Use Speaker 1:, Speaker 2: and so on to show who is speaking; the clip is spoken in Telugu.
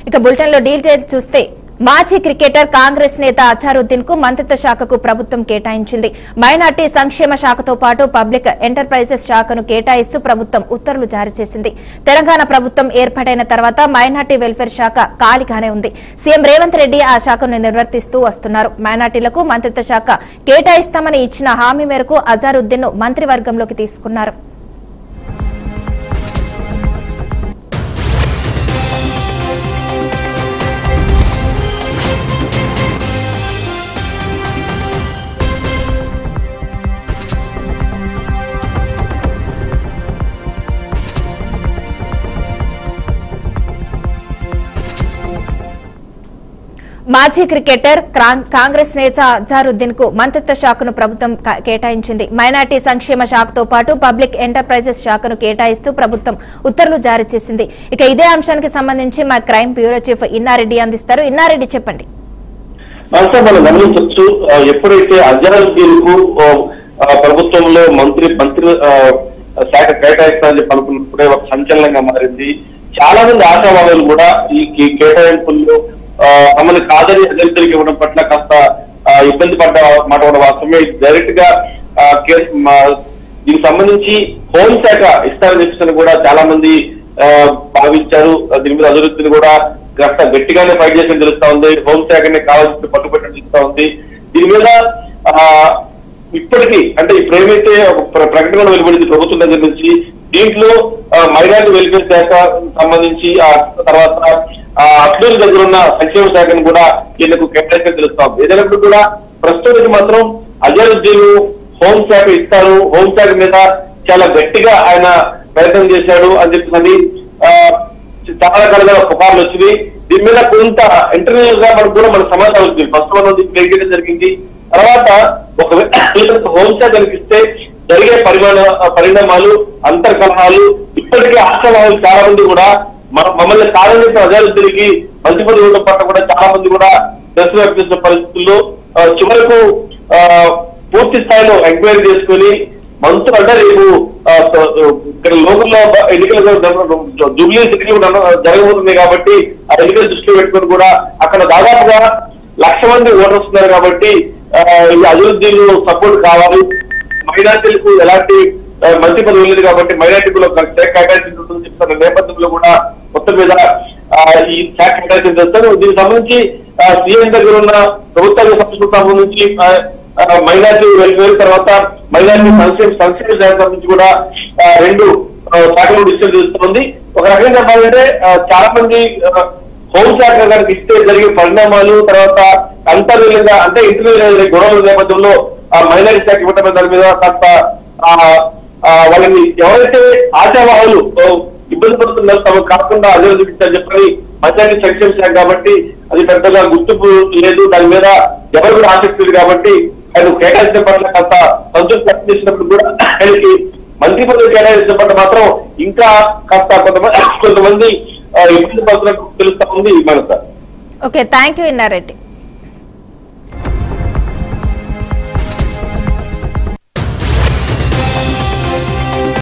Speaker 1: ఇక బులెటిన్ లో డీటెయిల్స్ చూస్తే మాజీ క్రికెటర్ కాంగ్రెస్ నేత అజారుద్దీన్ కు మంత్రిత్వ శాఖకు ప్రభుత్వం కేటాయించింది. మైనార్టీ సంక్షేమ శాఖతో పాటు పబ్లిక్ ఎంటర్ప్రైజెస్ శాఖను కేటాయిస్తూ ప్రభుత్వం ఉత్తర్వులు జారీ చేసింది. తెలంగాణ ప్రభుత్వం ఏర్పాటైన తర్వాత మైనార్టీ వెల్ఫేర్ శాఖ ఖాళీగానే ఉంది. సీఎం రేవంత్ రెడ్డి ఆ శాఖను నిర్వర్తిస్తూ వస్తున్నారు. మైనార్టీలకు మంత్రిత్వ శాఖ కేటాయిస్తామని ఇచ్చిన హామీ మేరకు అజారుద్దీన్ ను మంత్రివర్గంలోకి తీసుకున్నారు. మాజీ క్రికెటర్ కాంగ్రెస్ నేత అజారుద్దీన్ కు మంత్రిత్వ శాఖను ప్రభుత్వం కేటాయించింది. మైనార్టీ సంక్షేమ శాఖతో పాటు పబ్లిక్ ఎంటర్ప్రైజెస్ శాఖను కేటాయిస్తూ ప్రభుత్వం ఉత్తర్వులు జారీ చేసింది. ఇక ఇదే అంశానికి సంబంధించి మా క్రైమ్ బ్యూరో చీఫ్ ఇన్నారెడ్డి అందిస్తారు. ఇన్నారెడ్డి చెప్పండి.
Speaker 2: మనం గమనించవచ్చు, ఎప్పుడైతే అజారుద్దీన్ కు ప్రభుత్వంలో మంత్రి శాఖ కేటాయిస్తారని చెప్పి అనుకున్నప్పుడే ఒక సంచలనంగా మారింది. చాలా మంది ఆశావాదులు కూడా ఈ కేటాయింపుల్లో తమని కాదని అజారుద్దీన్కి ఇవ్వడం పట్ల కాస్త ఇబ్బంది పడ్డ మాట కూడా వాస్తవమే. డైరెక్ట్ గా దీనికి సంబంధించి హోంశాఖ ఇస్తారని చెప్పేసి కూడా చాలా మంది భావించారు. దీని మీద అజారుద్దీన్ కూడా కాస్త గట్టిగానే ఫైట్ చేసి తెలుస్తా ఉంది. హోంశాఖని కావాల్సిన పట్టుబట్టని తెలుస్తా ఉంది. దీని మీద ఇప్పటికీ అంటే ఇప్పుడు ఏమైతే ఒక ప్రకటన వెలువడింది ప్రభుత్వం దగ్గర నుంచి, దీంట్లో మైనారిటీ వెల్ఫేర్ శాఖ సంబంధించి ఆ తర్వాత అట్లూరి దగ్గర ఉన్న సంక్షేమ శాఖను కూడా వీళ్ళకు కేటాయించి తెలుస్తా ఉంది. ఏదైనప్పుడు కూడా ప్రస్తుతానికి మాత్రం అజారుద్దీన్ హోంశాఖ ఇస్తారు, హోంశాఖ మీద చాలా గట్టిగా ఆయన ప్రయత్నం చేశాడు అని చెప్పి చాలా కలగా పుకార్లు వచ్చింది. దీని మీద కొంత ఇంటర్వ్యూస్ గా మనకు కూడా మన సమాచారం వచ్చింది. ఫస్ట్ వన్ చేయడం జరిగింది. తర్వాత ఒకవేళ హోంశాఖ ఇస్తే జరిగే పరిణామాలు అంతర్కలహాలు ఇప్పటికే ఆశావాదులు చాలా మంది కూడా మమ్మల్ని కారణం అజారుద్దీన్కి మంత్రి పదవి ఇవ్వడం పట్ల కూడా చాలా మంది కూడా నిరసన వ్యక్తం చేసిన పరిస్థితుల్లో చివరకు పూర్తి స్థాయిలో ఎంక్వైరీ చేసుకుని మంత్రులు అంటే రేపు ఇక్కడ లోకల్లో ఎన్నికలు జూబ్లీ ఎన్నికలు జరగబోతున్నాయి కాబట్టి ఆ ఎన్నికలు దృష్టిలో పెట్టుకుని కూడా అక్కడ దాదాపుగా 1,00,000 మంది ఓటర్స్ ఉన్నారు కాబట్టి ఈ అజారుద్దీన్ సపోర్ట్ కావాలి. మైనార్టీలకు ఎలాంటి మంత్రి పదవి లేదు కాబట్టి మైనార్టీలో కేటాయించి చెప్తున్న నేపథ్యంలో కూడా మొత్తం మీద ఈ శాఖ కేటాయించి చేస్తారు. దీనికి సంబంధించి సీఎం దగ్గర ఉన్న ప్రభుత్వానికి సంబంధించి మైనార్టీ వెల్ఫేర్ తర్వాత మైనార్టీ సంక్షేమ శాఖ సంబంధించి కూడా 2 శాఖలు డిస్కస్ చేస్తుంది. ఒక రకంగా చెప్పాలంటే చాలా మంది హోంశాఖ గారికి ఇస్తే జరిగే పరిణామాలు తర్వాత అంతర్లీనంగా అంటే ఇంటర్వ్యూ గొడవల నేపథ్యంలో మైనారిటీ శాఖ ఇవ్వడం దాని మీద కాస్త వాళ్ళని ఎవరైతే ఆశావాహులు ఇబ్బంది పడుతున్నారు తమకు కాకుండా అజారుద్దీన్ చెప్పని మైనారిటీ సంక్షేమ శాఖ కాబట్టి అది పెద్దగా గుర్తింపు లేదు, దాని మీద ఎవరు కూడా ఆసక్తి లేదు కాబట్టి ఆయన కేటాయించిన పట్ల కాస్త సంతృప్తి వ్యక్తం చేసినప్పుడు కూడా ఆయనకి మంత్రి పదవి కేటాయించిన పట్ల మాత్రం ఇంకా కాస్త కొంతమంది ఇబ్బంది పడుతున్నట్టు తెలుస్తా ఉంది.
Speaker 1: Okay, thank you Inna Reddy.